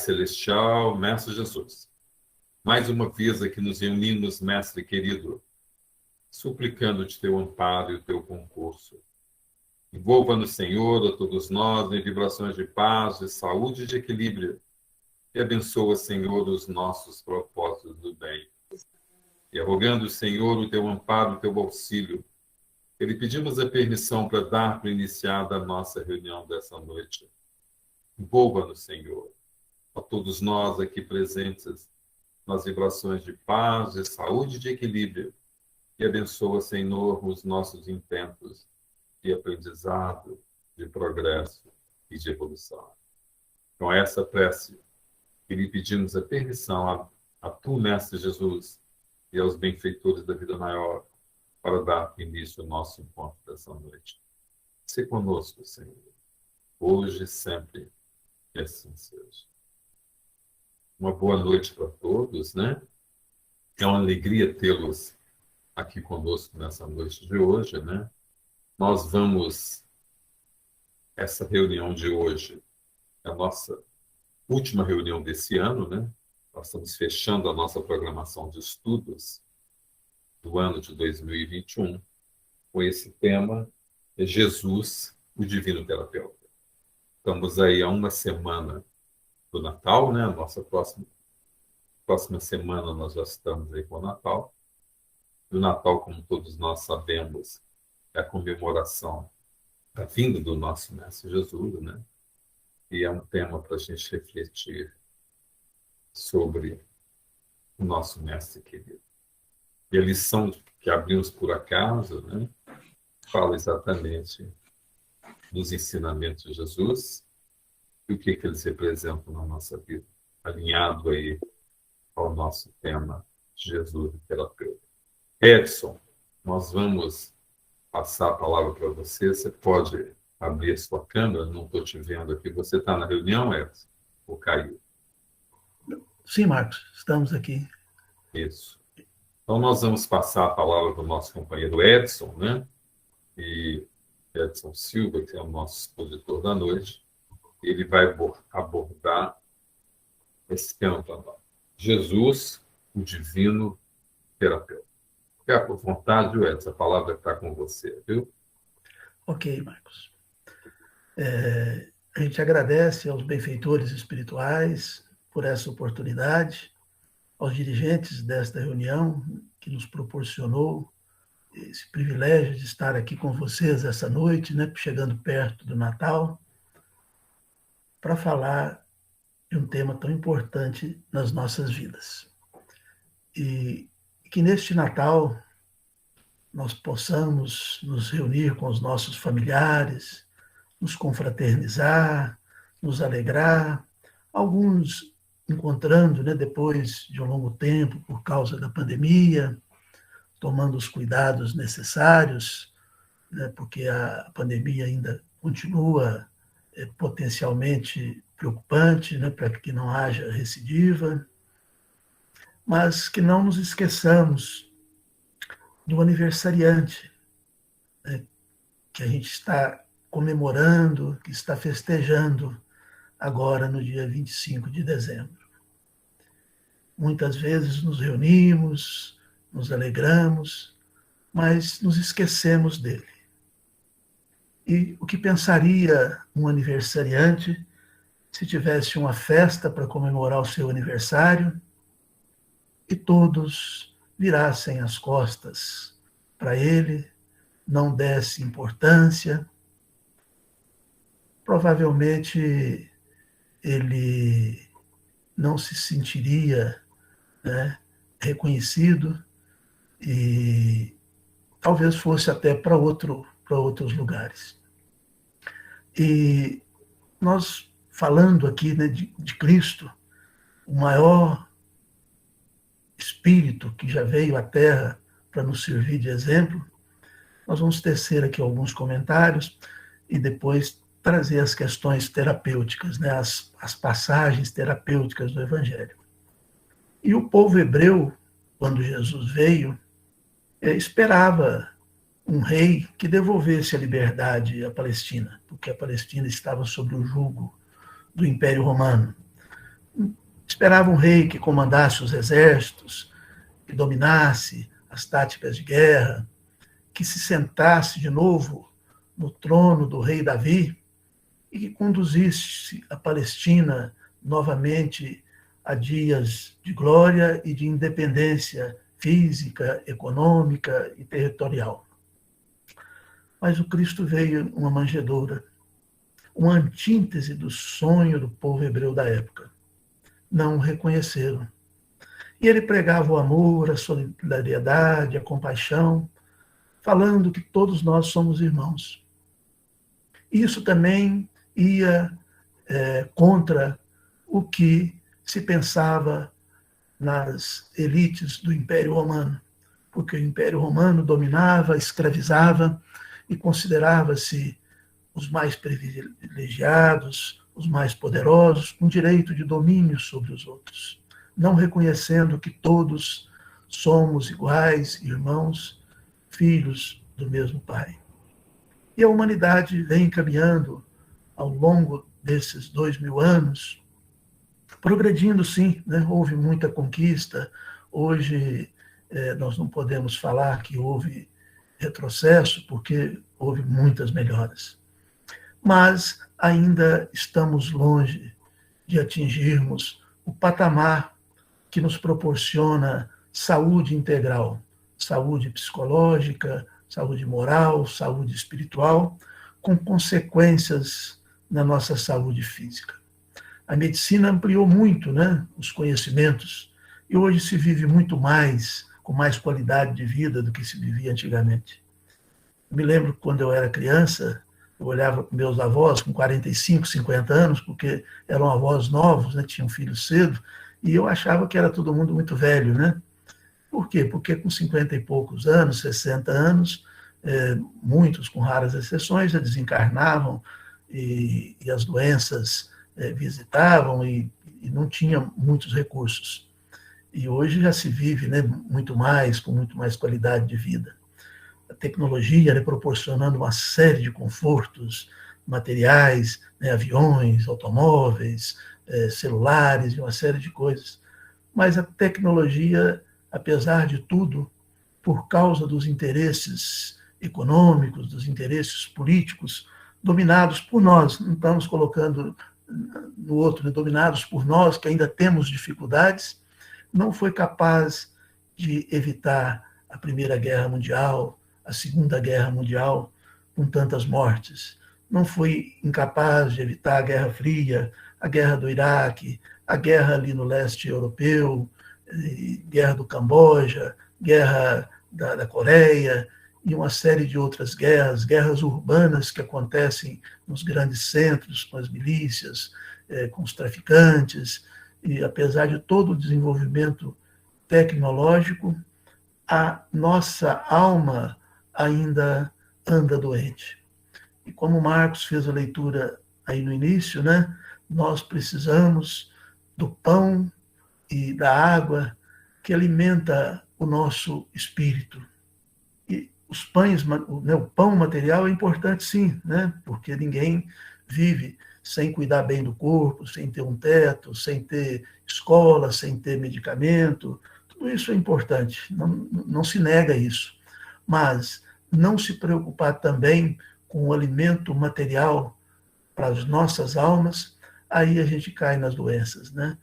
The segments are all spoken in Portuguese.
Celestial, Mestre Jesus, mais uma vez aqui nos reunimos, Mestre querido, suplicando-te teu amparo e o teu concurso. Envolva-nos, Senhor, a todos nós, em vibrações de paz, de saúde e de equilíbrio, e abençoa, Senhor, os nossos propósitos do bem. E rogando, Senhor, o teu amparo, o teu auxílio, que lhe pedimos a permissão para dar por iniciada a nossa reunião dessa noite. Envolva-nos, Senhor, a todos nós aqui presentes, nas vibrações de paz, de saúde e de equilíbrio, e abençoa, Senhor, os nossos intentos de aprendizado, de progresso e de evolução. Com essa prece, que lhe pedimos a permissão a tu, Mestre Jesus, e aos benfeitores da vida maior, para dar início ao nosso encontro dessa noite. Se conosco, Senhor, hoje e sempre, que assim seja. Uma boa noite para todos, né? É uma alegria tê-los aqui conosco nessa noite de hoje, né? Nós vamos, essa reunião de hoje, é a nossa última reunião desse ano, né? Nós estamos fechando a nossa programação de estudos do ano de 2021 com esse tema, Jesus, o Divino Terapeuta. Estamos aí há uma semana do Natal, né? A nossa próxima semana nós já estamos aí com o Natal. E o Natal, como todos nós sabemos, é a comemoração da vinda do nosso Mestre Jesus, né? E é um tema para a gente refletir sobre o nosso Mestre querido. E a lição que abrimos por acaso, né, fala exatamente dos ensinamentos de Jesus e o que eles representam na nossa vida, alinhado aí ao nosso tema Jesus, o terapeuta. Edson, nós vamos passar a palavra para você. Você pode abrir a sua câmera? Não estou te vendo aqui. Você está na reunião, Edson? Ou caiu? Sim, Marcos, estamos aqui. Isso. Então, nós vamos passar a palavra para o nosso companheiro Edson, né? E Edson Silva, que é o nosso expositor da noite. Ele vai abordar esse tema para nós. Jesus, o Divino Terapeuta. Fica por vontade, Edson, a palavra está com você, viu? Ok, Marcos. A gente agradece aos benfeitores espirituais por essa oportunidade, aos dirigentes desta reunião que nos proporcionou esse privilégio de estar aqui com vocês essa noite, né, chegando perto do Natal, para falar de um tema tão importante nas nossas vidas. E que neste Natal nós possamos nos reunir com os nossos familiares, nos confraternizar, nos alegrar, alguns encontrando, né, depois de um longo tempo, por causa da pandemia, tomando os cuidados necessários, né, porque a pandemia ainda continua potencialmente preocupante, né, para que não haja recidiva, mas que não nos esqueçamos do aniversariante, né, que a gente está comemorando, que está festejando agora no dia 25 de dezembro. Muitas vezes nos reunimos, nos alegramos, mas nos esquecemos dele. E o que pensaria um aniversariante se tivesse uma festa para comemorar o seu aniversário e todos virassem as costas para ele, não desse importância? Provavelmente ele não se sentiria, né, reconhecido e talvez fosse até para outros lugares. E nós, falando aqui, né, de Cristo, o maior Espírito que já veio à Terra para nos servir de exemplo, nós vamos tecer aqui alguns comentários e depois trazer as questões terapêuticas, né, as passagens terapêuticas do Evangelho. E o povo hebreu, quando Jesus veio, esperava um rei que devolvesse a liberdade à Palestina, porque a Palestina estava sob o jugo do Império Romano. Esperava um rei que comandasse os exércitos, que dominasse as táticas de guerra, que se sentasse de novo no trono do rei Davi e que conduzisse a Palestina novamente a dias de glória e de independência física, econômica e territorial. Mas o Cristo veio uma manjedoura, uma antítese do sonho do povo hebreu da época. Não o reconheceram. E ele pregava o amor, a solidariedade, a compaixão, falando que todos nós somos irmãos. Isso também ia contra o que se pensava nas elites do Império Romano, porque o Império Romano dominava, escravizava e considerava-se os mais privilegiados, os mais poderosos, com direito de domínio sobre os outros, não reconhecendo que todos somos iguais, irmãos, filhos do mesmo Pai. E a humanidade vem caminhando ao longo desses 2000 anos, progredindo sim, né? Houve muita conquista. Hoje nós não podemos falar que houve retrocesso, porque houve muitas melhoras. Mas ainda estamos longe de atingirmos o patamar que nos proporciona saúde integral, saúde psicológica, saúde moral, saúde espiritual, com consequências na nossa saúde física. A medicina ampliou muito, né, os conhecimentos, e hoje se vive muito mais, com mais qualidade de vida do que se vivia antigamente. Eu me lembro que quando eu era criança, eu olhava para meus avós com 45, 50 anos, porque eram avós novos, né, tinham filhos cedo, e eu achava que era todo mundo muito velho, né? Por quê? Porque com 50 e poucos anos, 60 anos, muitos, com raras exceções, já desencarnavam e as doenças visitavam e não tinha muitos recursos. E hoje já se vive, né, muito mais, com muito mais qualidade de vida. A tecnologia proporcionando uma série de confortos materiais, né, aviões, automóveis, celulares e uma série de coisas. Mas a tecnologia, apesar de tudo, por causa dos interesses econômicos, dos interesses políticos, dominados por nós, não estamos colocando no outro, né, dominados por nós, que ainda temos dificuldades, não foi capaz de evitar a Primeira Guerra Mundial, a Segunda Guerra Mundial, com tantas mortes. Não foi incapaz de evitar a Guerra Fria, a Guerra do Iraque, a guerra ali no leste europeu, guerra do Camboja, guerra da Coreia e uma série de outras guerras, guerras urbanas que acontecem nos grandes centros, com as milícias, com os traficantes. E apesar de todo o desenvolvimento tecnológico, a nossa alma ainda anda doente. E como Marcos fez a leitura aí no início, né, nós precisamos do pão e da água que alimenta o nosso espírito. E os pães, né, o pão material é importante sim, né, porque ninguém vive sem cuidar bem do corpo, sem ter um teto, sem ter escola, sem ter medicamento. Tudo isso é importante, não se nega isso. Mas não se preocupar também com o alimento material para as nossas almas, aí a gente cai nas doenças, né?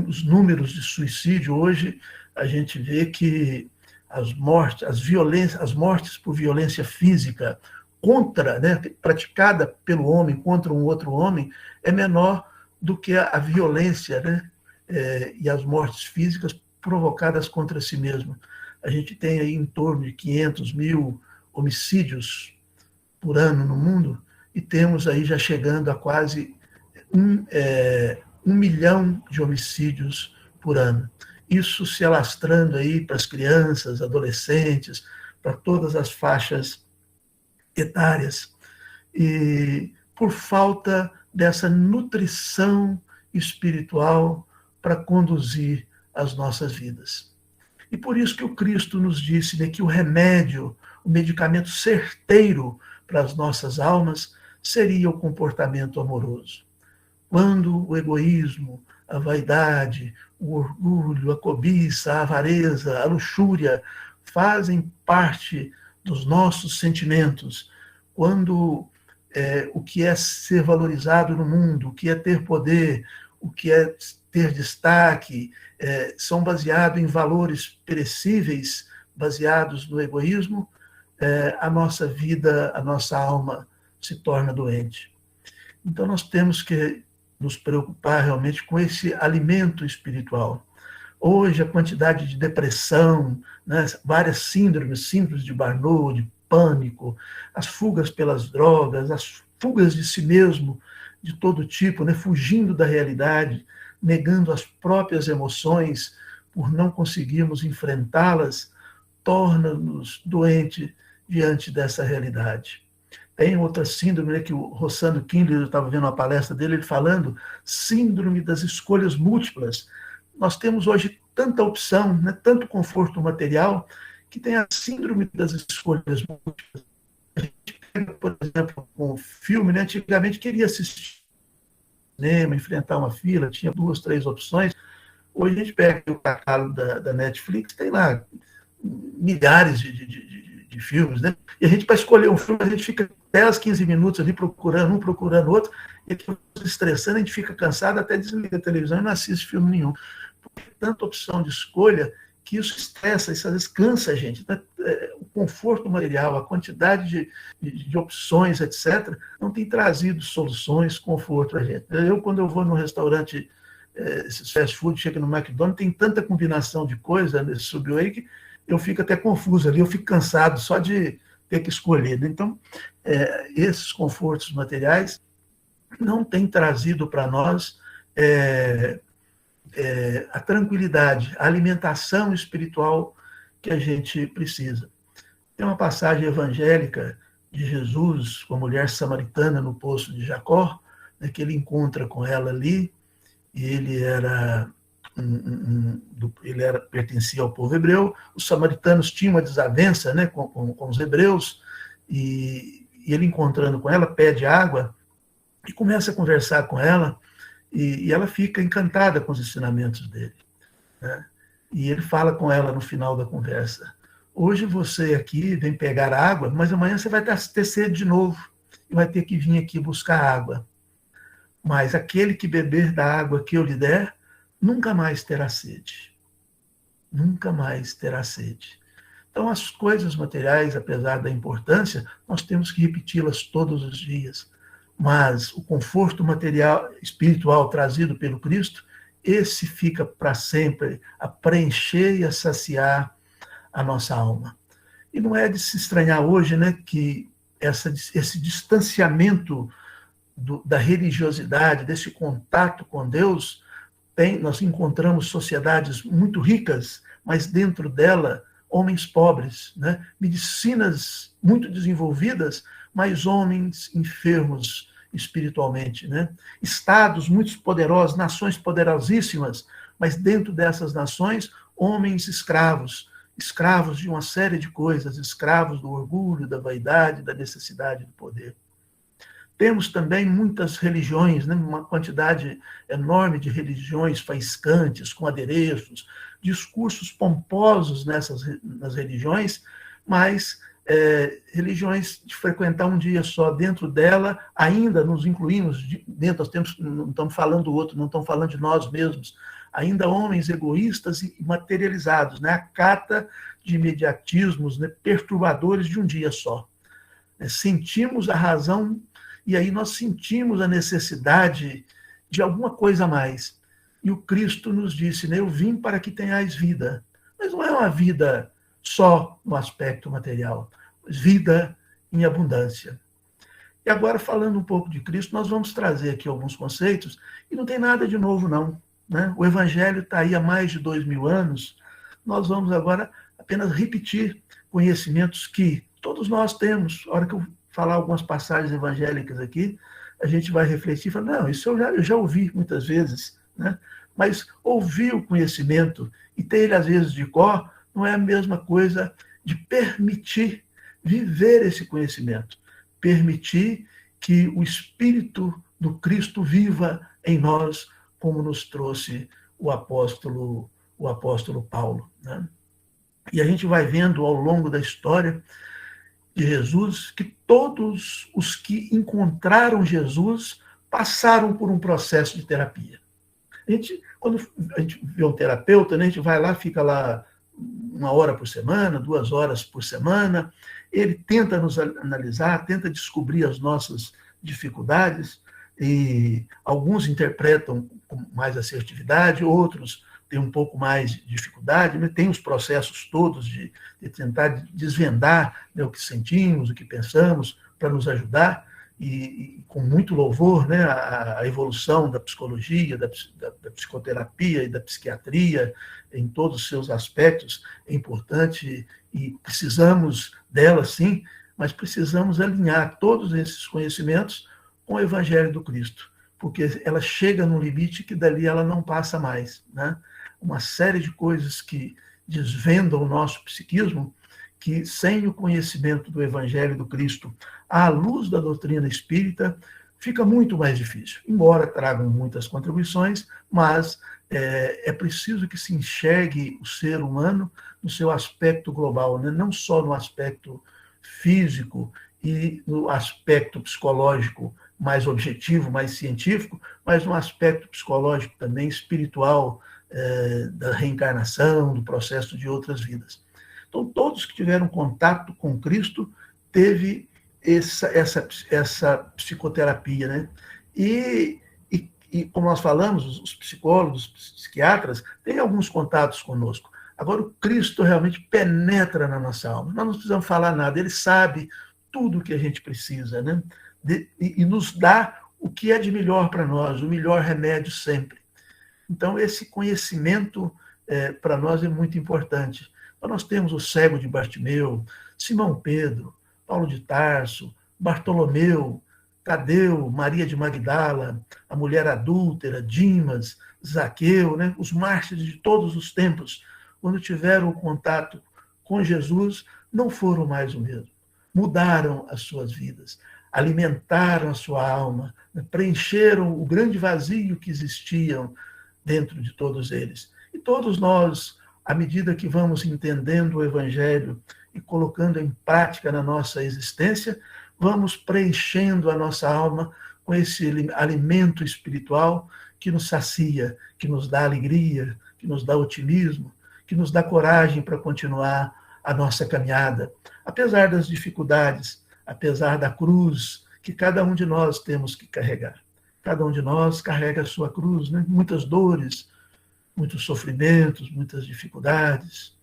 Os números de suicídio hoje, a gente vê que as mortes por violência física praticada pelo homem contra um outro homem, é menor do que a violência, né? E as mortes físicas provocadas contra si mesmo. A gente tem aí em torno de 500 mil homicídios por ano no mundo, e temos aí já chegando a quase 1 milhão de homicídios por ano. Isso se alastrando aí para as crianças, adolescentes, para todas as faixas etárias, e por falta dessa nutrição espiritual para conduzir as nossas vidas. E por isso que o Cristo nos disse, né, que o remédio, o medicamento certeiro para as nossas almas seria o comportamento amoroso. Quando o egoísmo, a vaidade, o orgulho, a cobiça, a avareza, a luxúria, fazem parte dos nossos sentimentos. Quando o que é ser valorizado no mundo, o que é ter poder, o que é ter destaque, são baseados em valores perecíveis, baseados no egoísmo, a nossa vida, a nossa alma se torna doente. Então, nós temos que nos preocupar realmente com esse alimento espiritual. Hoje, a quantidade de depressão, né, várias síndromes de Barnot, de pânico, as fugas pelas drogas, as fugas de si mesmo, de todo tipo, né, fugindo da realidade, negando as próprias emoções por não conseguirmos enfrentá-las, torna-nos doentes diante dessa realidade. Tem outra síndrome, né, que o Rossano Kindler, eu estava vendo uma palestra dele, ele falando, síndrome das escolhas múltiplas. Nós temos hoje tanta opção, né, tanto conforto material, que tem a síndrome das escolhas múltiplas. A gente pega, por exemplo, um filme, né, antigamente queria assistir cinema, enfrentar uma fila, tinha 2, 3 opções. Hoje a gente pega o catálogo da Netflix, tem lá milhares de filmes, né? E a gente, para escolher um filme, a gente fica 10, 15 minutos ali procurando um, procurando outro, e a gente fica estressando, a gente fica cansado, até desliga a televisão e não assiste filme nenhum. Porque tem tanta opção de escolha que isso estressa, isso às vezes cansa a gente. O conforto material, a quantidade de opções, etc., não tem trazido soluções, conforto para a gente. Eu, quando eu vou num restaurante, esses fast food, chega no McDonald's, tem tanta combinação de coisa nesse Subway que eu fico até confuso ali, eu fico cansado só de ter que escolher. Então, esses confortos materiais não têm trazido para nós a tranquilidade, a alimentação espiritual que a gente precisa. Tem uma passagem evangélica de Jesus com a mulher samaritana no poço de Jacó, né, que ele encontra com ela ali, e ele pertencia ao povo hebreu. Os samaritanos tinham uma desavença, né, com os hebreus, e ele, encontrando com ela, pede água e começa a conversar com ela, e ela fica encantada com os ensinamentos dele, né? E ele fala com ela no final da conversa: hoje você aqui vem pegar água, mas amanhã você vai ter sede de novo e vai ter que vir aqui buscar água. Mas aquele que beber da água que eu lhe der, nunca mais terá sede. Nunca mais terá sede. Então, as coisas materiais, apesar da importância, nós temos que repeti-las todos os dias. Mas o conforto material, espiritual trazido pelo Cristo, esse fica para sempre a preencher e a saciar a nossa alma. E não é de se estranhar hoje, né, que esse distanciamento da religiosidade, desse contato com Deus, nós encontramos sociedades muito ricas, mas dentro dela, homens pobres, né? Medicinas muito desenvolvidas, mas homens enfermos espiritualmente, né? Estados muito poderosos, nações poderosíssimas, mas dentro dessas nações, homens escravos de uma série de coisas, escravos do orgulho, da vaidade, da necessidade do poder. Temos também muitas religiões, né? Uma quantidade enorme de religiões faiscantes, com adereços, discursos pomposos nas religiões, mas religiões de frequentar um dia só. Dentro dela, ainda nos incluímos, dentro, não estamos falando do outro, não estamos falando de nós mesmos, ainda homens egoístas e materializados, né? A cata de imediatismos, né, perturbadores de um dia só. Sentimos a razão, e aí nós sentimos a necessidade de alguma coisa a mais. E o Cristo nos disse, né, eu vim para que tenhais vida. Mas não é uma vida só no aspecto material, mas vida em abundância. E agora, falando um pouco de Cristo, nós vamos trazer aqui alguns conceitos, e não tem nada de novo, não, né? O Evangelho está aí há mais de 2000 anos, nós vamos agora apenas repetir conhecimentos que todos nós temos. A hora que eu falar algumas passagens evangélicas aqui, a gente vai refletir e falar, não, isso eu já ouvi muitas vezes, né? Mas ouvir o conhecimento e ter ele, às vezes, de cor, não é a mesma coisa de permitir viver esse conhecimento, permitir que o Espírito do Cristo viva em nós como nos trouxe o apóstolo Paulo, né? E a gente vai vendo ao longo da história de Jesus que todos os que encontraram Jesus passaram por um processo de terapia. Quando a gente vê um terapeuta, né, a gente vai lá, fica lá 1 hora por semana, 2 horas por semana, ele tenta nos analisar, tenta descobrir as nossas dificuldades, e alguns interpretam com mais assertividade, outros têm um pouco mais de dificuldade, né? Tem os processos todos de tentar desvendar, né, o que sentimos, o que pensamos, para nos ajudar, e com muito louvor, né, a evolução da psicologia, da psicoterapia e da psiquiatria, em todos os seus aspectos, é importante e precisamos dela, sim, mas precisamos alinhar todos esses conhecimentos com o Evangelho do Cristo, porque ela chega num limite que dali ela não passa mais, né? Uma série de coisas que desvendam o nosso psiquismo, que sem o conhecimento do Evangelho do Cristo, à luz da doutrina espírita, fica muito mais difícil. Embora tragam muitas contribuições, mas é preciso que se enxergue o ser humano no seu aspecto global, né? Não só no aspecto físico e no aspecto psicológico mais objetivo, mais científico, mas no aspecto psicológico também espiritual, da reencarnação, do processo de outras vidas. Então, todos que tiveram contato com Cristo teve essa psicoterapia, né? E como nós falamos, os psicólogos, os psiquiatras, têm alguns contatos conosco. Agora, o Cristo realmente penetra na nossa alma. Nós não precisamos falar nada, ele sabe tudo o que a gente precisa, né? E nos dá o que é de melhor para nós, o melhor remédio sempre. Então, esse conhecimento para nós é muito importante. Então, nós temos o cego de Bartimeu, Simão Pedro, Paulo de Tarso, Bartolomeu, Tadeu, Maria de Magdala, a mulher adúltera, Dimas, Zaqueu, né? Os mártires de todos os tempos, quando tiveram o contato com Jesus, não foram mais o mesmo. Mudaram as suas vidas, alimentaram a sua alma, né? Preencheram o grande vazio que existia dentro de todos eles. E todos nós, à medida que vamos entendendo o Evangelho e colocando em prática na nossa existência, vamos preenchendo a nossa alma com esse alimento espiritual que nos sacia, que nos dá alegria, que nos dá otimismo, que nos dá coragem para continuar a nossa caminhada, apesar das dificuldades, apesar da cruz que cada um de nós temos que carregar. Cada um de nós carrega a sua cruz, né? Muitas dores, muitos sofrimentos, muitas dificuldades,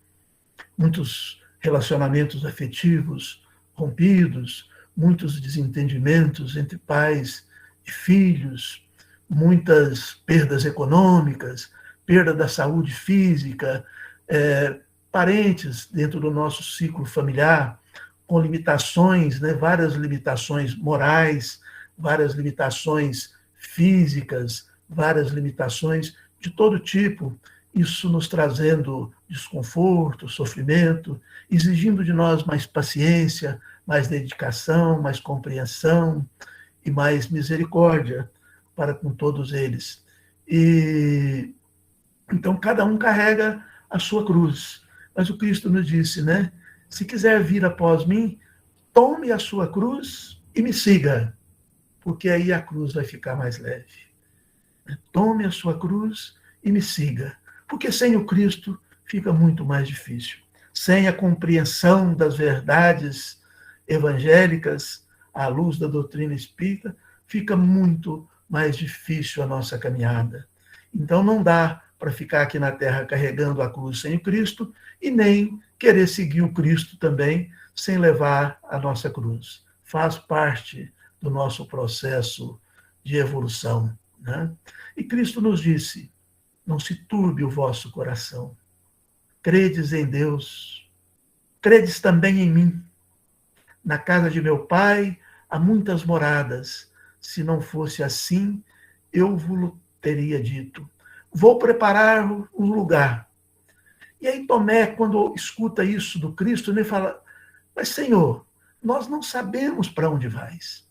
muitos relacionamentos afetivos rompidos, muitos desentendimentos entre pais e filhos, muitas perdas econômicas, perda da saúde física, parentes dentro do nosso ciclo familiar com limitações, né? Várias limitações morais, várias limitações físicas, várias limitações de todo tipo, isso nos trazendo desconforto, sofrimento, exigindo de nós mais paciência, mais dedicação, mais compreensão e mais misericórdia para com todos eles. E então cada um carrega a sua cruz. Mas o Cristo nos disse, né? Se quiser vir após mim, tome a sua cruz e me siga, porque aí a cruz vai ficar mais leve. Tome a sua cruz e me siga, porque sem o Cristo fica muito mais difícil. Sem a compreensão das verdades evangélicas, à luz da doutrina espírita, fica muito mais difícil a nossa caminhada. Então não dá para ficar aqui na Terra carregando a cruz sem o Cristo e nem querer seguir o Cristo também sem levar a nossa cruz. Faz parte do nosso processo de evolução, né? E Cristo nos disse, não se turbe o vosso coração. Credes em Deus, credes também em mim. Na casa de meu Pai há muitas moradas. Se não fosse assim, eu vos teria dito. Vou preparar um lugar. E aí Tomé, quando escuta isso do Cristo, ele fala, mas Senhor, nós não sabemos para onde vais.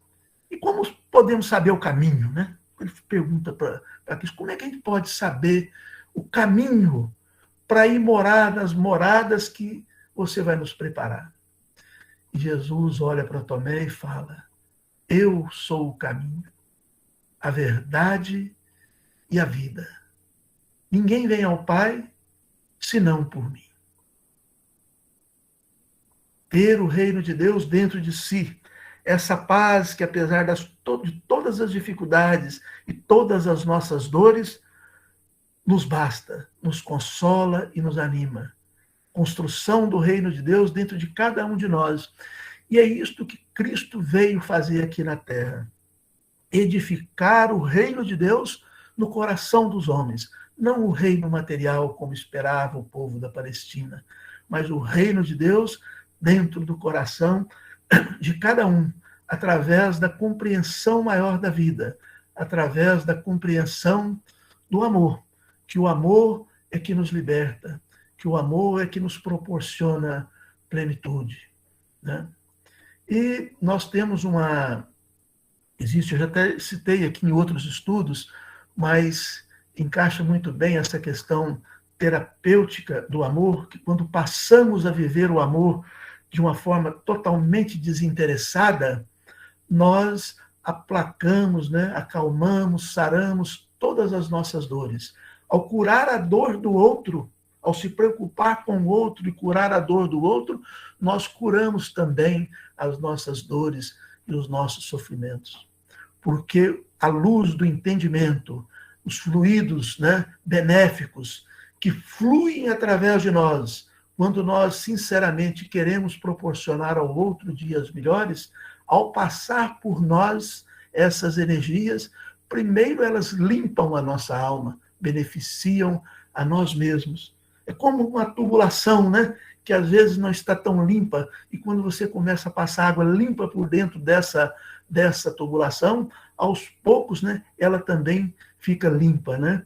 E como podemos saber o caminho, né? ele pergunta para Cristo, como é que a gente pode saber o caminho para ir morar nas moradas que você vai nos preparar? E Jesus olha para Tomé e fala, eu sou o caminho, a verdade e a vida. Ninguém vem ao Pai senão por mim. Ter o reino de Deus dentro de si, essa paz que, apesar de todas as dificuldades e todas as nossas dores, nos basta, nos consola e nos anima. Construção do reino de Deus dentro de cada um de nós. E é isto que Cristo veio fazer aqui na Terra. Edificar o reino de Deus no coração dos homens. Não o reino material, como esperava o povo da Palestina, mas o reino de Deus dentro do coração de cada um, através da compreensão maior da vida, através da compreensão do amor, que o amor é que nos liberta, que o amor é que nos proporciona plenitude, né? E nós temos existe, eu já até citei aqui em outros estudos, mas encaixa muito bem essa questão terapêutica do amor, que quando passamos a viver o amor de uma forma totalmente desinteressada, nós aplacamos, né, acalmamos, saramos todas as nossas dores. Ao curar a dor do outro, ao se preocupar com o outro e curar a dor do outro, nós curamos também as nossas dores e os nossos sofrimentos. Porque a luz do entendimento, os fluidos, né, benéficos que fluem através de nós, quando nós sinceramente queremos proporcionar ao outro dias melhores, ao passar por nós essas energias, primeiro elas limpam a nossa alma, beneficiam a nós mesmos. É como uma tubulação, né, que às vezes não está tão limpa, e quando você começa a passar água limpa por dentro dessa tubulação, aos poucos, né, ela também fica limpa, né?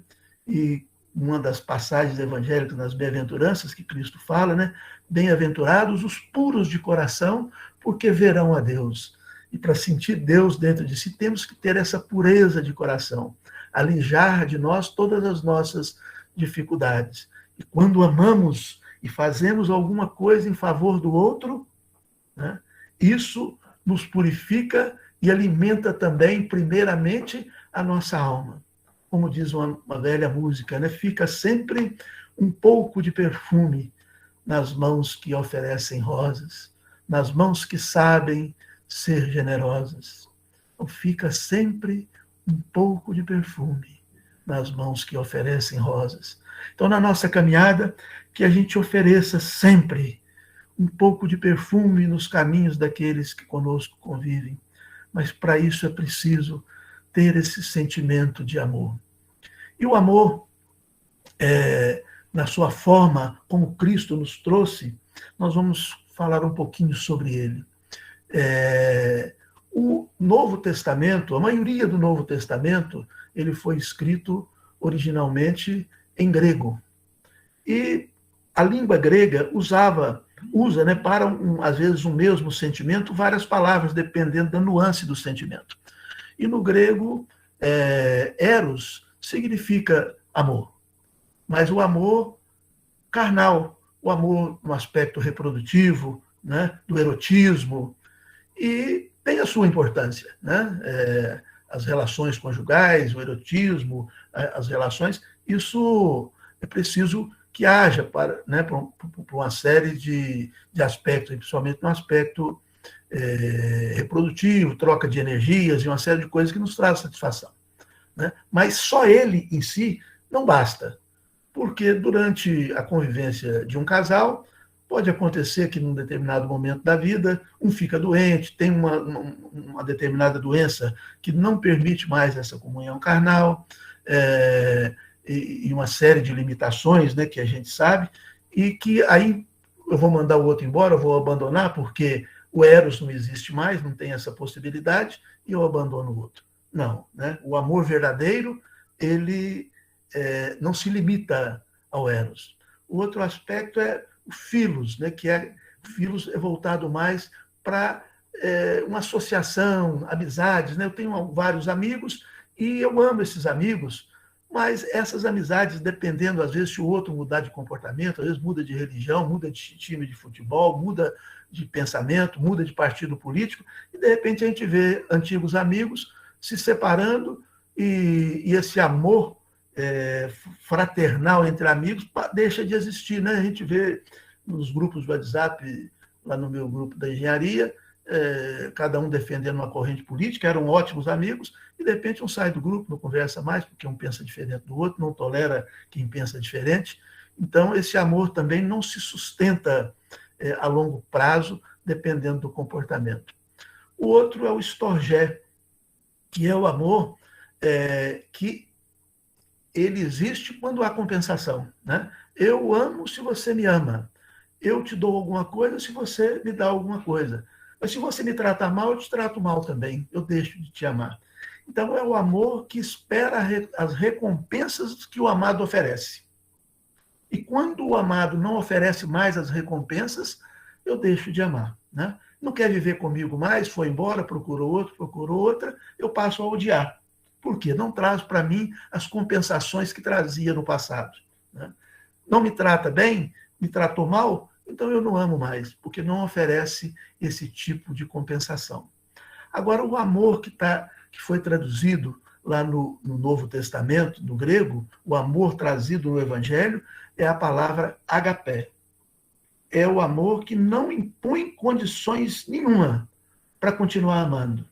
E uma das passagens evangélicas nas bem-aventuranças que Cristo fala, né? Bem-aventurados os puros de coração, porque verão a Deus. E para sentir Deus dentro de si, temos que ter essa pureza de coração, alijar de nós todas as nossas dificuldades. E quando amamos e fazemos alguma coisa em favor do outro, né, isso nos purifica e alimenta também, primeiramente, a nossa alma. Como diz uma velha música, né? Fica sempre um pouco de perfume nas mãos que oferecem rosas, nas mãos que sabem ser generosas. Então, fica sempre um pouco de perfume nas mãos que oferecem rosas. Então, na nossa caminhada, que a gente ofereça sempre um pouco de perfume nos caminhos daqueles que conosco convivem. Mas para isso é preciso ter esse sentimento de amor. E o amor, na sua forma, como Cristo nos trouxe, nós vamos falar um pouquinho sobre ele. O Novo Testamento, a maioria do Novo Testamento, ele foi escrito originalmente em grego. E a língua grega usa, né, para, às vezes, um mesmo sentimento, várias palavras, dependendo da nuance do sentimento. E no grego, eros significa amor, mas o amor carnal, o amor no aspecto reprodutivo, né, do erotismo, e tem a sua importância, né? As relações conjugais, o erotismo, as relações, isso é preciso que haja para uma série de aspectos, principalmente no aspecto reprodutivo, troca de energias e uma série de coisas que nos traz satisfação, né? Mas só ele em si não basta, porque durante a convivência de um casal, pode acontecer que num determinado momento da vida, um fica doente, tem uma determinada doença que não permite mais essa comunhão carnal, e uma série de limitações, né, que a gente sabe, e que aí eu vou mandar o outro embora, eu vou abandonar, porque o eros não existe mais, não tem essa possibilidade, e eu abandono o outro. Não, né? O amor verdadeiro, ele não se limita ao eros. O outro aspecto é o philos, né? O philos é voltado mais para uma associação, amizades, né? Eu tenho vários amigos E eu amo esses amigos, mas essas amizades, dependendo, às vezes, se o outro mudar de comportamento, às vezes muda de religião, muda de time de futebol, muda de pensamento, muda de partido político, e, de repente, a gente vê antigos amigos se separando e esse amor fraternal entre amigos deixa de existir, né? A gente vê nos grupos do WhatsApp, lá no meu grupo da engenharia, cada um defendendo uma corrente política, eram ótimos amigos, e de repente um sai do grupo, não conversa mais, porque um pensa diferente do outro, não tolera quem pensa diferente. Então, esse amor também não se sustenta a longo prazo, dependendo do comportamento. O outro é o storgé, que é o amor que ele existe quando há compensação, né? Eu amo se você me ama. Eu te dou alguma coisa se você me dá alguma coisa. Mas se você me trata mal, eu te trato mal também. Eu deixo de te amar. Então, é o amor que espera as recompensas que o amado oferece. E quando o amado não oferece mais as recompensas, eu deixo de amar, né? Não quer viver comigo mais, foi embora, procurou outro, procurou outra, eu passo a odiar. Por quê? Não traz para mim as compensações que trazia no passado, né? Não me trata bem, me tratou mal, então eu não amo mais, porque não oferece esse tipo de compensação. Agora, o amor que foi traduzido lá no Novo Testamento, no grego, o amor trazido no Evangelho, é a palavra agapé. É o amor que não impõe condições nenhuma para continuar amando.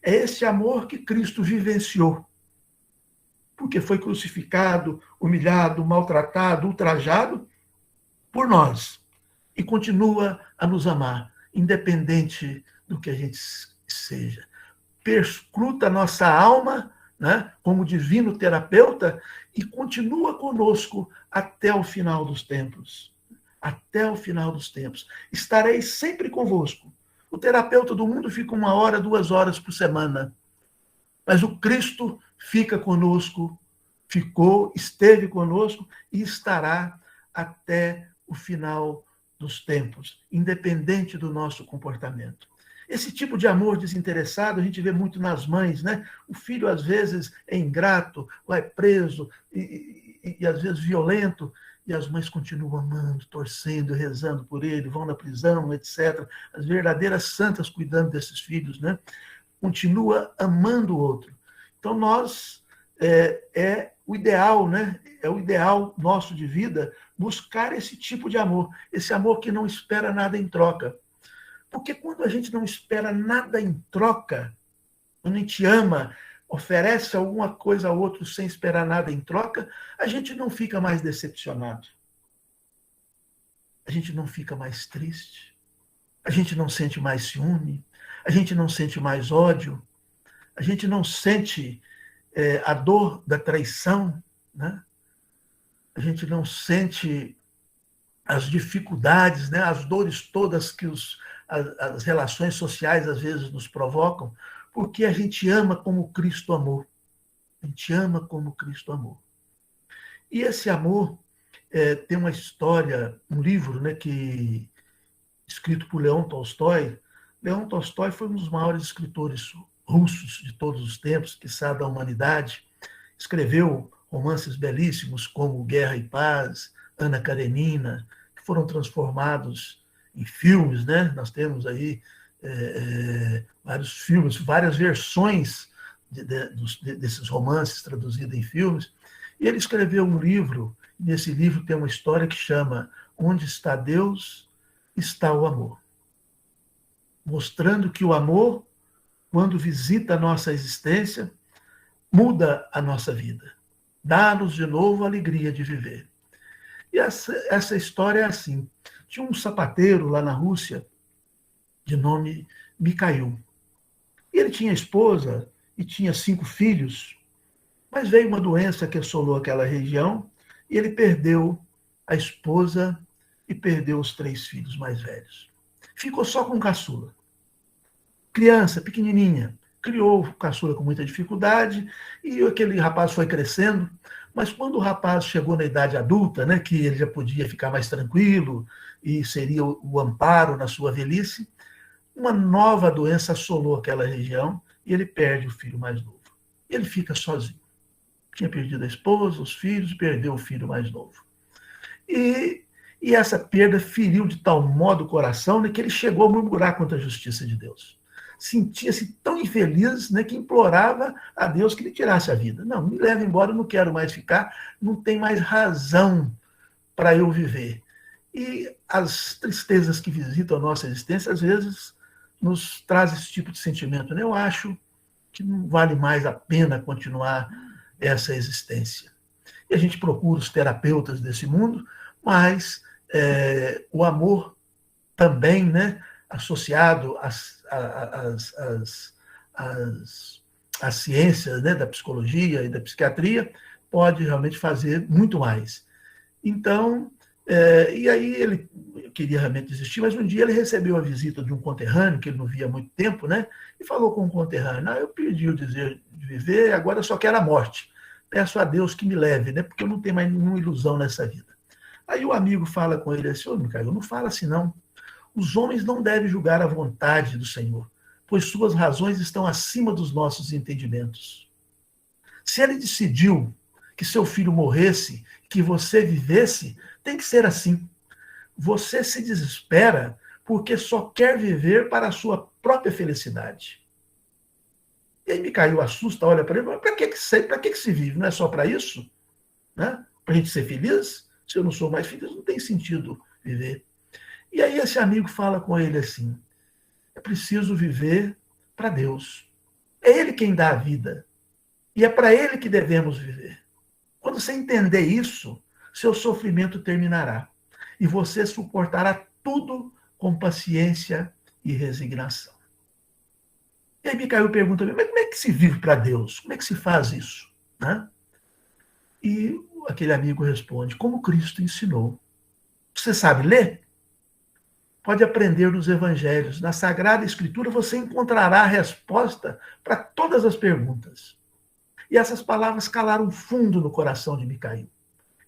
É esse amor que Cristo vivenciou, porque foi crucificado, humilhado, maltratado, ultrajado por nós, e continua a nos amar, independente do que a gente seja. Perscruta a nossa alma, né, como divino terapeuta, e continua conosco até o final dos tempos. Até o final dos tempos. Estarei sempre convosco. O terapeuta do mundo fica 1 hora, 2 horas por semana. Mas o Cristo fica conosco, esteve conosco e estará até o final dos tempos, independente do nosso comportamento. Esse tipo de amor desinteressado a gente vê muito nas mães, né? O filho, às vezes, é ingrato, vai preso e às vezes, violento, e as mães continuam amando, torcendo, rezando por ele, vão na prisão, etc. As verdadeiras santas cuidando desses filhos, né? Continua amando o outro. Então, nós, é o ideal, né? É o ideal nosso de vida buscar esse tipo de amor, esse amor que não espera nada em troca. Porque quando a gente não espera nada em troca, quando a gente ama, oferece alguma coisa ao outro sem esperar nada em troca, a gente não fica mais decepcionado. A gente não fica mais triste. A gente não sente mais ciúme. A gente não sente mais ódio. A gente não sente a dor da traição, né? A gente não sente as dificuldades, né? As dores todas que as relações sociais às vezes nos provocam, porque a gente ama como Cristo amou. A gente ama como Cristo amou. E esse amor tem uma história, um livro, né, escrito por Leão Tolstói. Leão Tolstói foi um dos maiores escritores russos de todos os tempos, quiçá da humanidade. Escreveu romances belíssimos como Guerra e Paz, Ana Karenina, que foram transformados em filmes, né? Nós temos aí vários filmes, várias versões desses romances traduzidos em filmes. E ele escreveu um livro, e nesse livro tem uma história que chama Onde está Deus, está o amor. Mostrando que o amor, quando visita a nossa existência, muda a nossa vida. Dá-nos de novo a alegria de viver. E essa história é assim. Tinha um sapateiro lá na Rússia, de nome Mikhail. E ele tinha esposa e tinha 5 filhos, mas veio uma doença que assolou aquela região e ele perdeu a esposa e perdeu os 3 filhos mais velhos. Ficou só com o caçula. Criança, pequenininha. Criou o caçula com muita dificuldade e aquele rapaz foi crescendo, mas quando o rapaz chegou na idade adulta, né, que ele já podia ficar mais tranquilo e seria o amparo na sua velhice, uma nova doença assolou aquela região e ele perde o filho mais novo. E ele fica sozinho. Tinha perdido a esposa, os filhos, perdeu o filho mais novo. E essa perda feriu de tal modo o coração, né, que ele chegou a murmurar contra a justiça de Deus. Sentia-se tão infeliz, né, que implorava a Deus que lhe tirasse a vida. Não, me leva embora, eu não quero mais ficar, não tem mais razão para eu viver. E as tristezas que visitam a nossa existência, às vezes, nos traz esse tipo de sentimento. Né? Eu acho que não vale mais a pena continuar essa existência. E a gente procura os terapeutas desse mundo, mas o amor também, né, associado às ciências, né, da psicologia e da psiquiatria, pode realmente fazer muito mais. Então, e aí ele queria realmente desistir, mas um dia ele recebeu a visita de um conterrâneo, que ele não via há muito tempo, né, e falou com o conterrâneo: eu perdi o desejo de viver, agora eu só quero a morte. Peço a Deus que me leve, né, porque eu não tenho mais nenhuma ilusão nessa vida. Aí o amigo fala com ele assim: Micael, não fala assim não. Os homens não devem julgar a vontade do Senhor, pois suas razões estão acima dos nossos entendimentos. Se ele decidiu que seu filho morresse, que você vivesse, tem que ser assim. Você se desespera porque só quer viver para a sua própria felicidade. E aí Micael assusta, olha para ele: mas para que se vive? Não é só para isso? Né? Para a gente ser feliz? Se eu não sou mais feliz, não tem sentido viver. E aí esse amigo fala com ele assim: é preciso viver para Deus. É Ele quem dá a vida. E é para Ele que devemos viver. Quando você entender isso, seu sofrimento terminará. E você suportará tudo com paciência e resignação. E aí Micael pergunta: mas como é que se vive para Deus? Como é que se faz isso? Né? E aquele amigo responde: como Cristo ensinou. Você sabe ler? Pode aprender nos evangelhos. Na Sagrada Escritura você encontrará a resposta para todas as perguntas. E essas palavras calaram fundo no coração de Micael.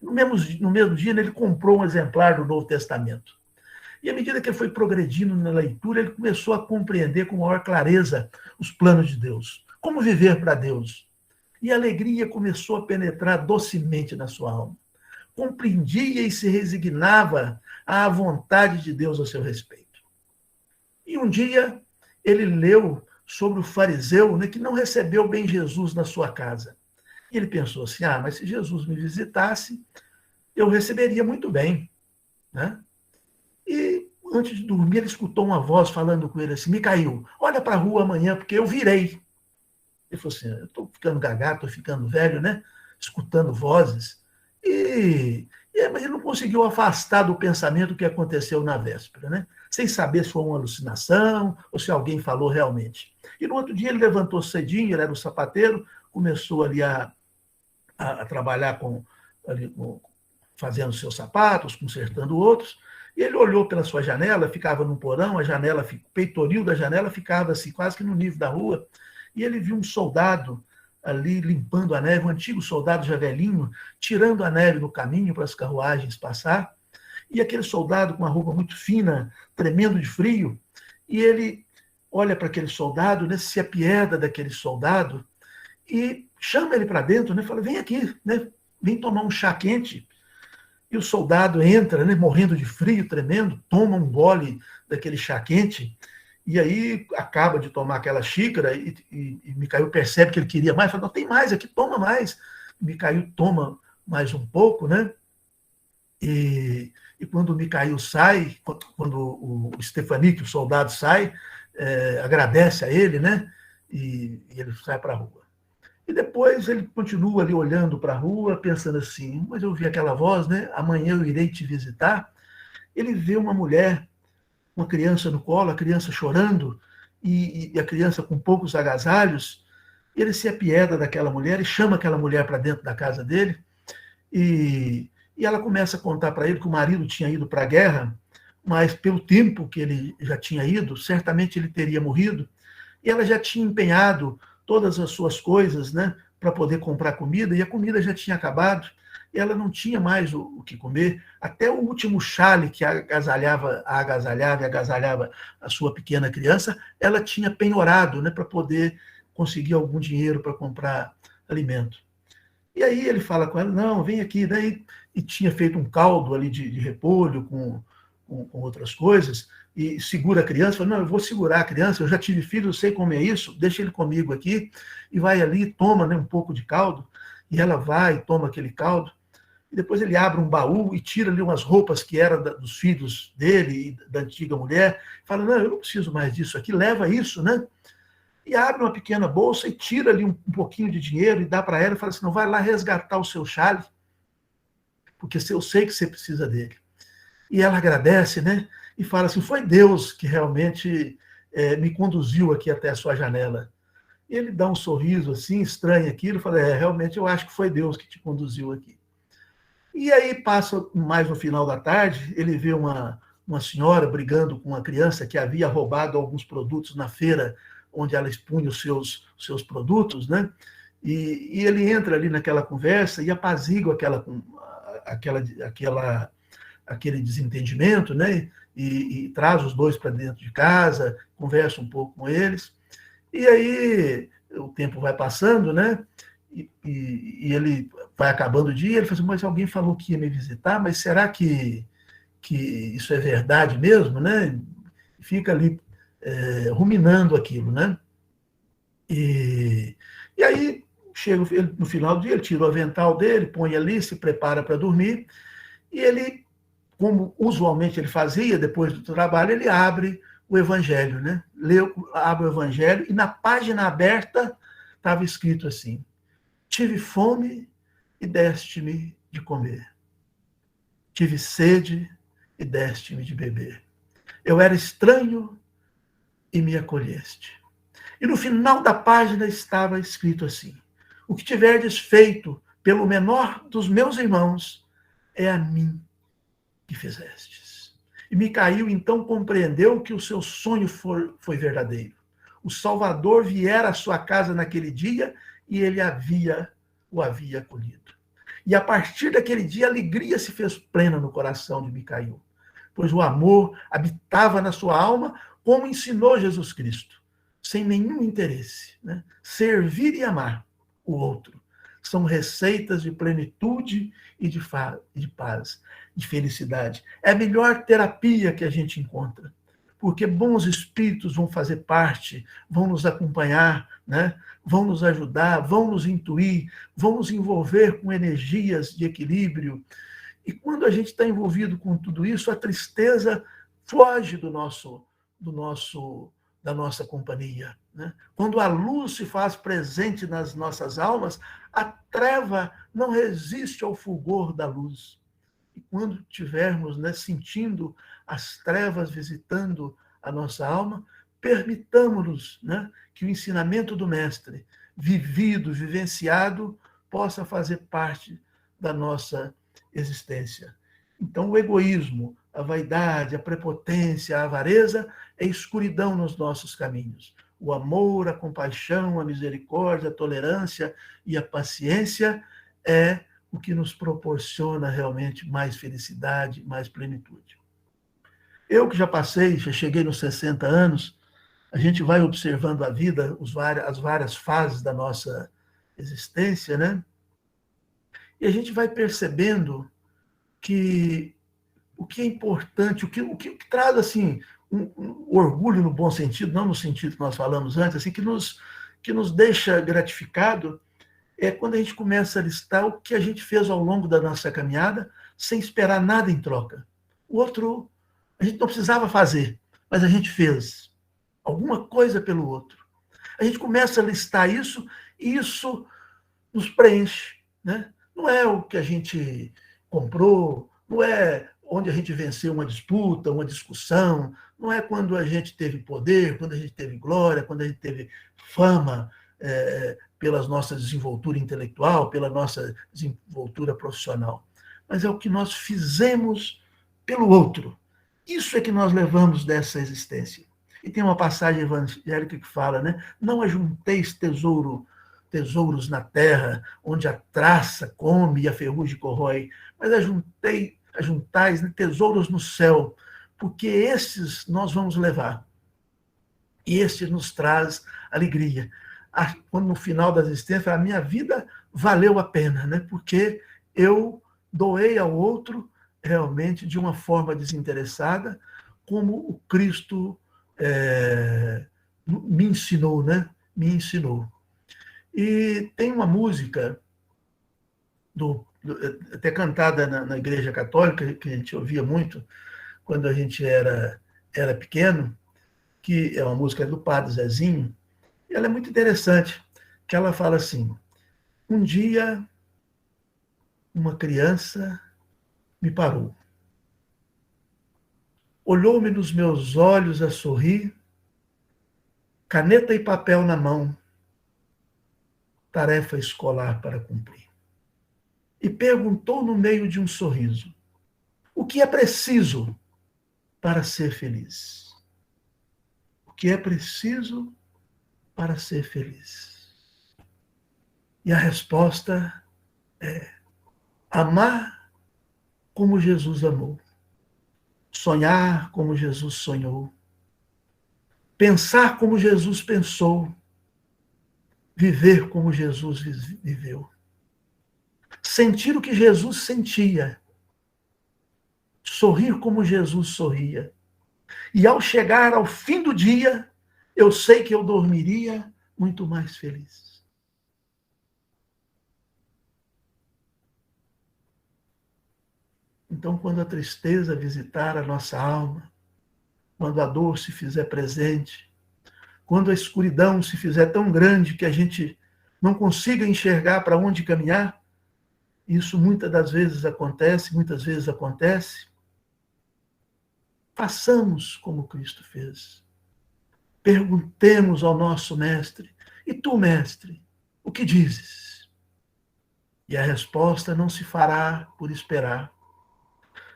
No mesmo dia, ele comprou um exemplar do Novo Testamento. E à medida que ele foi progredindo na leitura, ele começou a compreender com maior clareza os planos de Deus. Como viver para Deus. E a alegria começou a penetrar docemente na sua alma. Compreendia e se resignava à vontade de Deus a seu respeito. E um dia ele leu sobre o fariseu, né, que não recebeu bem Jesus na sua casa. E ele pensou assim: mas se Jesus me visitasse, eu receberia muito bem. Né? E antes de dormir, ele escutou uma voz falando com ele assim: Micael, olha para a rua amanhã, porque eu virei. Ele falou assim: eu estou ficando gaga, estou ficando velho, né? Escutando vozes. Mas ele não conseguiu afastar do pensamento o que aconteceu na véspera, né? Sem saber se foi uma alucinação ou se alguém falou realmente. E no outro dia ele levantou cedinho, ele era um sapateiro, começou ali a trabalhar fazendo seus sapatos, consertando outros, e ele olhou pela sua janela, ficava num porão, o peitoril da janela ficava assim, quase que no nível da rua, e ele viu um soldado ali limpando a neve, um antigo soldado já velhinho, tirando a neve no caminho para as carruagens passar, e aquele soldado com uma roupa muito fina, tremendo de frio, e ele olha para aquele soldado, né, se apieda daquele soldado, e chama ele para dentro, né, fala: vem aqui, né, vem tomar um chá quente. E o soldado entra, né, morrendo de frio, tremendo, toma um gole daquele chá quente, e aí acaba de tomar aquela xícara, e Micael percebe que ele queria mais, fala: não, tem mais aqui, toma mais. Micael toma mais um pouco, né? E quando o Micael sai, quando o Stefanik, o soldado, sai, agradece a ele, né? E ele sai para a rua. E depois ele continua ali olhando para a rua, pensando assim: mas eu ouvi aquela voz, né? Amanhã eu irei te visitar. Ele vê uma mulher, uma criança no colo, a criança chorando, e a criança com poucos agasalhos. Ele se apieda daquela mulher e chama aquela mulher para dentro da casa dele. E ela começa a contar para ele que o marido tinha ido para a guerra, mas pelo tempo que ele já tinha ido, certamente ele teria morrido. E ela já tinha empenhado todas as suas coisas, né, para poder comprar comida, e a comida já tinha acabado, e ela não tinha mais o que comer. Até o último chale que agasalhava a sua pequena criança, ela tinha penhorado, né, para poder conseguir algum dinheiro para comprar alimento. E aí ele fala com ela, não, vem aqui. Daí, e tinha feito um caldo ali de repolho com outras coisas, e segura a criança, fala, não, eu vou segurar a criança, eu já tive filho, eu sei como é isso, deixa ele comigo aqui, e vai ali, toma, né, um pouco de caldo, e ela vai e toma aquele caldo, e depois ele abre um baú e tira ali umas roupas que eram dos filhos dele e da antiga mulher, fala, não, eu não preciso mais disso aqui, leva isso, né? E abre uma pequena bolsa e tira ali um pouquinho de dinheiro e dá para ela e fala assim, não, vai lá resgatar o seu chale, porque eu sei que você precisa dele. E ela agradece, né? E fala assim, foi Deus que realmente me conduziu aqui até a sua janela. E ele dá um sorriso assim, estranha aquilo, fala, realmente eu acho que foi Deus que te conduziu aqui. E aí passa mais no final da tarde, ele vê uma senhora brigando com uma criança que havia roubado alguns produtos na feira onde ela expunha os seus produtos, né? E ele entra ali naquela conversa e apazigua aquele desentendimento, né? E traz os dois para dentro de casa, conversa um pouco com eles. E aí o tempo vai passando, né? E ele vai acabando o dia, ele fala assim, mas alguém falou que ia me visitar, mas será que isso é verdade mesmo, né? Fica ali ruminando aquilo, né? E aí chega no final do dia, ele tira o avental dele, põe ali, se prepara para dormir, e ele, como usualmente ele fazia, depois do trabalho, ele abre o Evangelho, né? Abre o Evangelho, e na página aberta estava escrito assim, tive fome e deste-me de comer. Tive sede e deste-me de beber. Eu era estranho e me acolheste. E no final da página estava escrito assim, o que tiverdes feito pelo menor dos meus irmãos é a mim que fizestes. E Micail então compreendeu que o seu sonho foi verdadeiro. O Salvador viera à sua casa naquele dia e ele o havia acolhido. E a partir daquele dia, a alegria se fez plena no coração de Micail, pois o amor habitava na sua alma, como ensinou Jesus Cristo, sem nenhum interesse. Né? Servir e amar o outro são receitas de plenitude e de paz, de felicidade. É a melhor terapia que a gente encontra, porque bons espíritos vão fazer parte, vão nos acompanhar, né? Vão nos ajudar, vão nos intuir, vão nos envolver com energias de equilíbrio. E quando a gente está envolvido com tudo isso, a tristeza foge da nossa companhia. Né? Quando a luz se faz presente nas nossas almas, a treva não resiste ao fulgor da luz. E quando estivermos, né, sentindo as trevas visitando a nossa alma, permitamos-nos, né, que o ensinamento do Mestre, vivido, vivenciado, possa fazer parte da nossa existência. Então, o egoísmo, a vaidade, a prepotência, a avareza é escuridão nos nossos caminhos. O amor, a compaixão, a misericórdia, a tolerância e a paciência é o que nos proporciona realmente mais felicidade, mais plenitude. Eu que já cheguei nos 60 anos, a gente vai observando a vida, as várias fases da nossa existência, né? E a gente vai percebendo que o que é importante, o que traz assim, um orgulho no bom sentido, não no sentido que nós falamos antes, assim, que nos deixa gratificado, é quando a gente começa a listar o que a gente fez ao longo da nossa caminhada, sem esperar nada em troca. O outro, a gente não precisava fazer, mas a gente fez alguma coisa pelo outro. A gente começa a listar isso, e isso nos preenche. Né? Não é o que a gente comprou, não é onde a gente venceu uma disputa, uma discussão, não é quando a gente teve poder, quando a gente teve glória, quando a gente teve fama, pela nossa desenvoltura intelectual, pela nossa desenvoltura profissional. Mas é o que nós fizemos pelo outro. Isso é que nós levamos dessa existência. E tem uma passagem evangélica que fala, né? Não ajunteis tesouros na terra, onde a traça come e a ferrugem corrói, mas ajuntais, né, tesouros no céu, porque esses nós vamos levar. E este nos traz alegria. quando no final da existência, a minha vida valeu a pena, né? Porque eu doei ao outro realmente de uma forma desinteressada, como o Cristo me ensinou, né? Me ensinou. E tem uma música até cantada na Igreja Católica, que a gente ouvia muito quando a gente era pequeno, que é uma música do Padre Zezinho, e ela é muito interessante, que ela fala assim: um dia uma criança me parou, olhou-me nos meus olhos a sorrir, caneta e papel na mão, tarefa escolar para cumprir. E perguntou no meio de um sorriso: o que é preciso para ser feliz? O que é preciso para ser feliz? E a resposta é amar como Jesus amou, sonhar como Jesus sonhou, pensar como Jesus pensou, viver como Jesus viveu, sentir o que Jesus sentia, sorrir como Jesus sorria. E ao chegar ao fim do dia, eu sei que eu dormiria muito mais feliz. Então, quando a tristeza visitar a nossa alma, quando a dor se fizer presente, quando a escuridão se fizer tão grande que a gente não consiga enxergar para onde caminhar, isso muitas vezes acontece, façamos como Cristo fez. Perguntemos ao nosso mestre: e tu, mestre, o que dizes? E a resposta não se fará por esperar,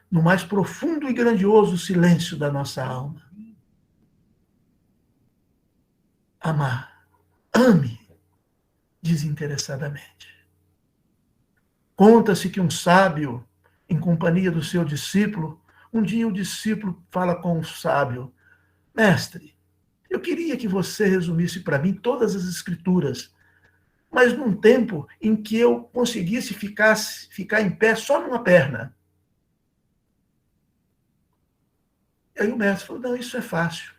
no mais profundo e grandioso silêncio da nossa alma. Amar. Ame desinteressadamente. Conta-se que um sábio, em companhia do seu discípulo, um dia o discípulo fala com o sábio: mestre, eu queria que você resumisse para mim todas as escrituras, mas num tempo em que eu conseguisse ficar em pé só numa perna. E aí o mestre falou: não, isso é fácil.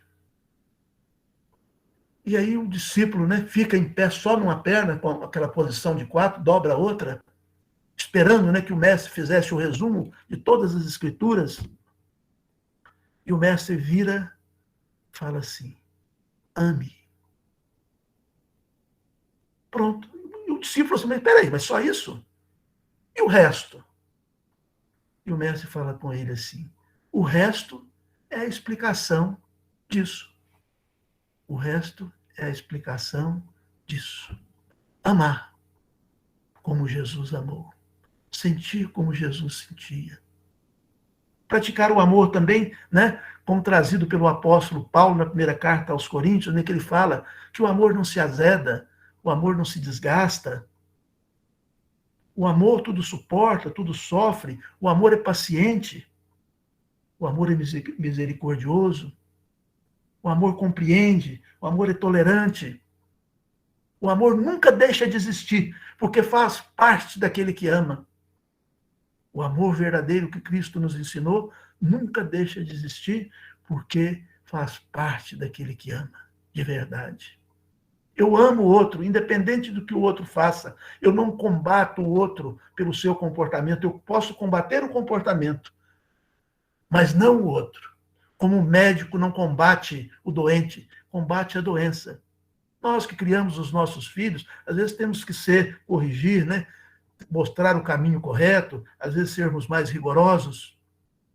E aí o discípulo, né, fica em pé só numa perna, com aquela posição de 4, dobra a outra, esperando, né, que o mestre fizesse o resumo de todas as escrituras. E o mestre vira, fala assim: ame. Pronto. E o discípulo assim: mas peraí, mas só isso? E o resto? E o mestre fala com ele assim: o resto é a explicação disso. O resto é a explicação disso. Amar como Jesus amou. Sentir como Jesus sentia. Praticar o amor também, né? Como trazido pelo apóstolo Paulo na primeira carta aos Coríntios, né, que ele fala que o amor não se azeda, o amor não se desgasta. O amor tudo suporta, tudo sofre. O amor é paciente. O amor é misericordioso. O amor compreende. O amor é tolerante. O amor nunca deixa de existir, porque faz parte daquele que ama. O amor verdadeiro que Cristo nos ensinou nunca deixa de existir, porque faz parte daquele que ama, de verdade. Eu amo o outro, independente do que o outro faça. Eu não combato o outro pelo seu comportamento. Eu posso combater o comportamento, mas não o outro. Como o médico não combate o doente, combate a doença. Nós que criamos os nossos filhos, às vezes temos que corrigir, né? Mostrar o caminho correto, às vezes sermos mais rigorosos,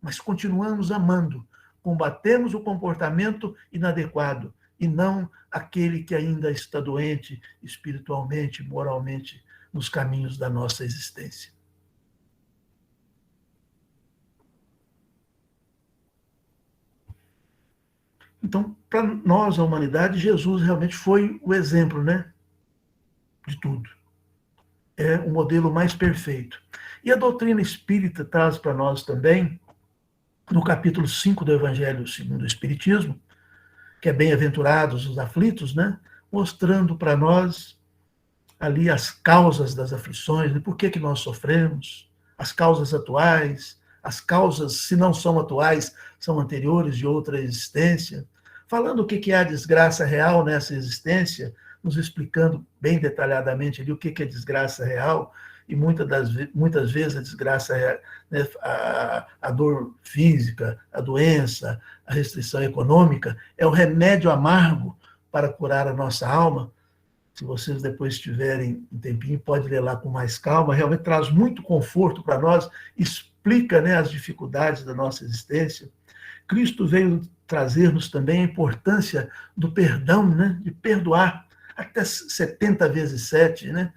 mas continuamos amando. Combatemos o comportamento inadequado e não aquele que ainda está doente espiritualmente, moralmente, nos caminhos da nossa existência. Então, para nós, a humanidade, Jesus realmente foi o exemplo, né, de tudo. É o modelo mais perfeito. E a doutrina espírita traz para nós também, no capítulo 5 do Evangelho segundo o Espiritismo, que é bem-aventurados os aflitos, né? mostrando para nós ali as causas das aflições, por que nós sofremos, as causas atuais, as causas, se não são atuais, são anteriores de outra existência, falando o que é a desgraça real nessa existência, nos explicando bem detalhadamente ali o que é desgraça real, e muitas vezes a desgraça, né, a dor física, a doença, a restrição econômica, é o remédio amargo para curar a nossa alma. Se vocês depois tiverem um tempinho, pode ler lá com mais calma, realmente traz muito conforto para nós, explica, né, as dificuldades da nossa existência. Cristo veio trazer-nos também a importância do perdão, né, de perdoar, até 70 vezes 7, né?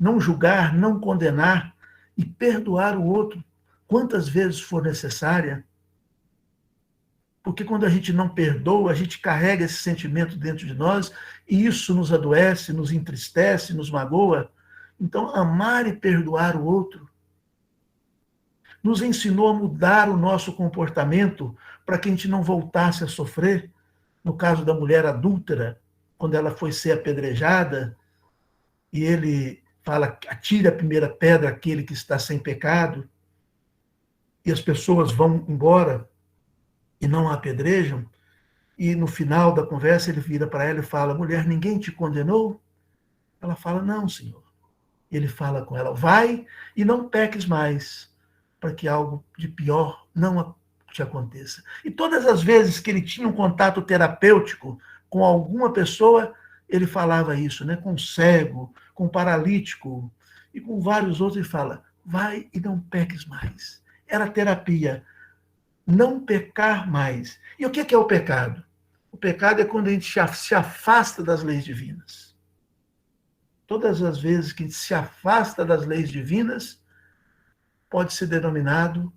Não julgar, não condenar e perdoar o outro quantas vezes for necessária. Porque quando a gente não perdoa, a gente carrega esse sentimento dentro de nós e isso nos adoece, nos entristece, nos magoa. Então, amar e perdoar o outro nos ensinou a mudar o nosso comportamento para que a gente não voltasse a sofrer. No caso da mulher adúltera, quando ela foi ser apedrejada, e ele fala, atire a primeira pedra aquele que está sem pecado, e as pessoas vão embora e não a apedrejam, e no final da conversa ele vira para ela e fala, mulher, ninguém te condenou? Ela fala, não, Senhor. Ele fala com ela, vai e não peques mais, para que algo de pior não te aconteça. E todas as vezes que ele tinha um contato terapêutico com alguma pessoa, ele falava isso, né? Com cego, com paralítico e com vários outros, ele fala, vai e não peques mais. Era terapia, não pecar mais. E o que é o pecado? O pecado é quando a gente se afasta das leis divinas. Todas as vezes que a gente se afasta das leis divinas, pode ser denominado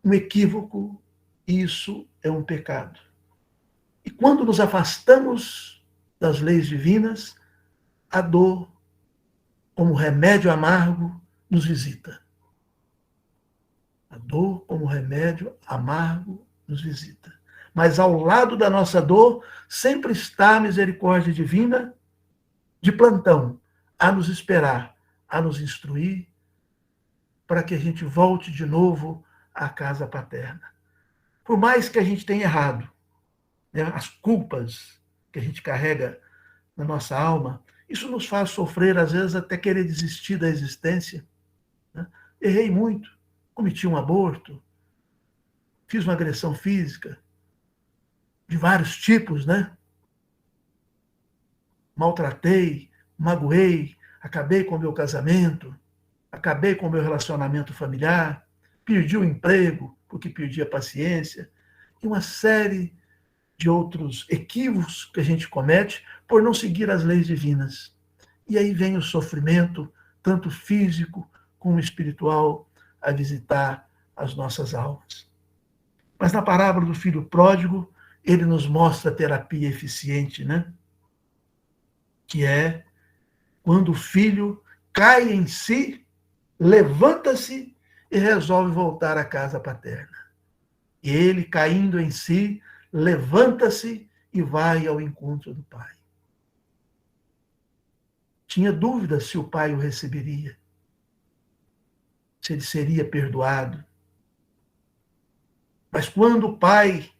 um equívoco, e isso é um pecado. E quando nos afastamos das leis divinas, a dor, como remédio amargo, nos visita. A dor, como remédio amargo, nos visita. Mas ao lado da nossa dor, sempre está a misericórdia divina de plantão, a nos esperar, a nos instruir, para que a gente volte de novo à casa paterna. Por mais que a gente tenha errado, né, as culpas que a gente carrega na nossa alma, isso nos faz sofrer, às vezes, até querer desistir da existência. Né? Errei muito, cometi um aborto, fiz uma agressão física, de vários tipos, né? Maltratei, magoei, acabei com o meu casamento, acabei com o meu relacionamento familiar, perdi o emprego porque perdi a paciência, e uma série de outros equívocos que a gente comete por não seguir as leis divinas. E aí vem o sofrimento, tanto físico como espiritual, a visitar as nossas almas. Mas na parábola do filho pródigo, ele nos mostra a terapia eficiente, né? Que é quando o filho cai em si, levanta-se e resolve voltar à casa paterna. E ele, caindo em si, levanta-se e vai ao encontro do pai. Tinha dúvida se o pai o receberia, se ele seria perdoado. Mas quando o pai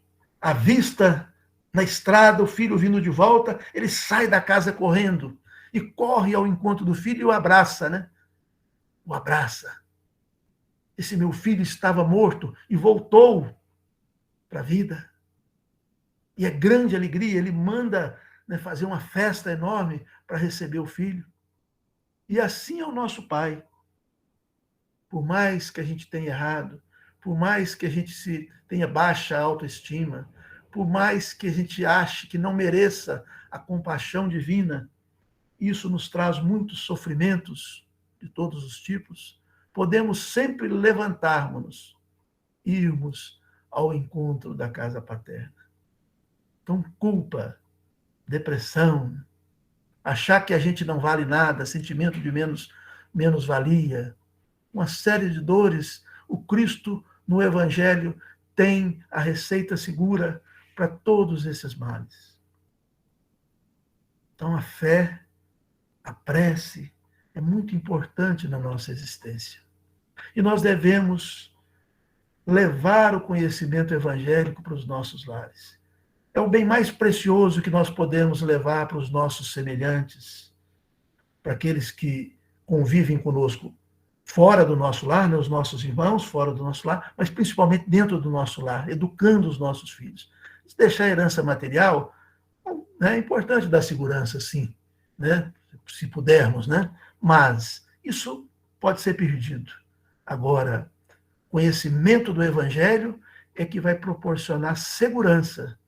avista na estrada o filho vindo de volta, ele sai da casa correndo e corre ao encontro do filho e o abraça, né? O abraça. Esse meu filho estava morto e voltou para a vida. E é grande alegria, ele manda, né, fazer uma festa enorme para receber o filho. E assim é o nosso Pai. Por mais que a gente tenha errado, por mais que a gente tenha baixa autoestima, por mais que a gente ache que não mereça a compaixão divina, isso nos traz muitos sofrimentos de todos os tipos, podemos sempre levantarmos-nos, irmos ao encontro da casa paterna. Então, culpa, depressão, achar que a gente não vale nada, sentimento de menos-valia, uma série de dores, o Cristo no Evangelho tem a receita segura para todos esses males. Então, a fé, a prece, é muito importante na nossa existência. E nós devemos levar o conhecimento evangélico para os nossos lares. É o bem mais precioso que nós podemos levar para os nossos semelhantes, para aqueles que convivem conosco fora do nosso lar, né, os nossos irmãos fora do nosso lar, mas principalmente dentro do nosso lar, educando os nossos filhos. Se deixar a herança material, né, é importante dar segurança, sim, né, se pudermos, né, mas isso pode ser perdido. Agora, conhecimento do Evangelho é que vai proporcionar segurança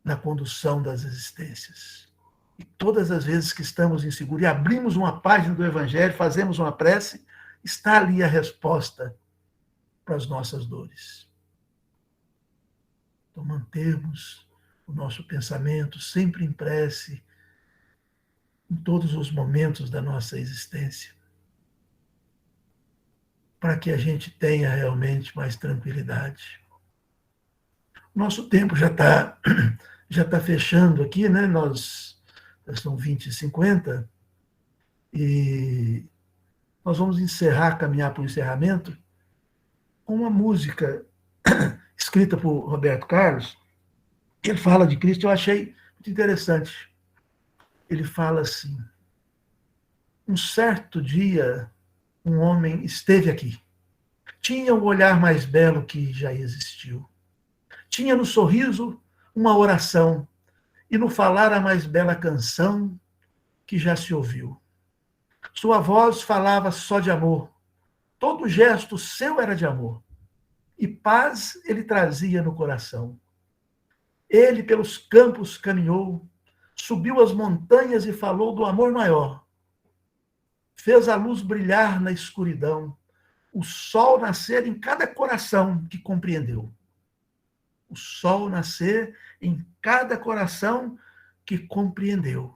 na condução das existências. E todas as vezes que estamos inseguros e abrimos uma página do Evangelho, fazemos uma prece, está ali a resposta para as nossas dores. Então, mantermos o nosso pensamento sempre em prece, em todos os momentos da nossa existência, para que a gente tenha realmente mais tranquilidade. Nosso tempo já tá fechando aqui, né? São 20h50, e nós vamos caminhar para o encerramento, com uma música escrita por Roberto Carlos. Ele fala de Cristo, eu achei muito interessante. Ele fala assim: um certo dia, um homem esteve aqui. Tinha o olhar mais belo que já existiu. Tinha no sorriso uma oração, e no falar a mais bela canção que já se ouviu. Sua voz falava só de amor. Todo gesto seu era de amor. E paz ele trazia no coração. Ele pelos campos caminhou, subiu as montanhas e falou do amor maior. Fez a luz brilhar na escuridão, o sol nascer em cada coração que compreendeu. O sol nascer em cada coração que compreendeu.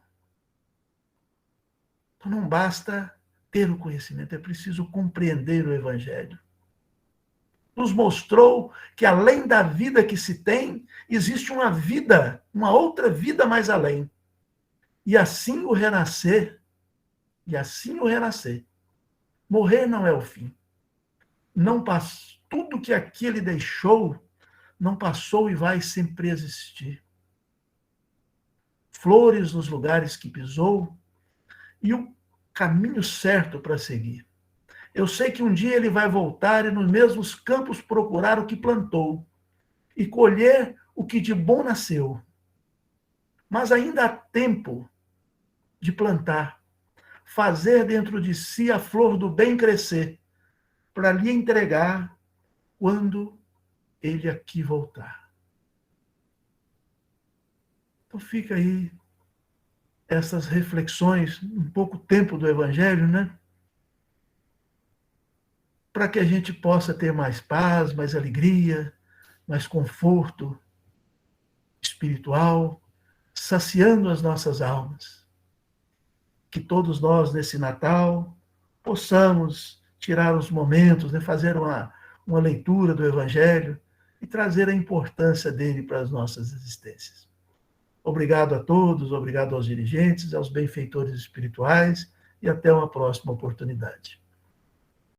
Então não basta ter o conhecimento, é preciso compreender o Evangelho. Nos mostrou que além da vida que se tem, existe uma vida, uma outra vida mais além. E assim o renascer, Morrer não é o fim. Não passou, tudo que aqui ele deixou não passou e vai sempre existir. Flores nos lugares que pisou e o caminho certo para seguir. Eu sei que um dia ele vai voltar e nos mesmos campos procurar o que plantou e colher o que de bom nasceu. Mas ainda há tempo de plantar, fazer dentro de si a flor do bem crescer, para lhe entregar quando ele aqui voltar. Então fica aí essas reflexões, um pouco tempo do Evangelho, né? Para que a gente possa ter mais paz, mais alegria, mais conforto espiritual, saciando as nossas almas. Que todos nós, nesse Natal, possamos tirar os momentos, né, fazer uma leitura do Evangelho e trazer a importância dele para as nossas existências. Obrigado a todos, obrigado aos dirigentes, aos benfeitores espirituais e até uma próxima oportunidade.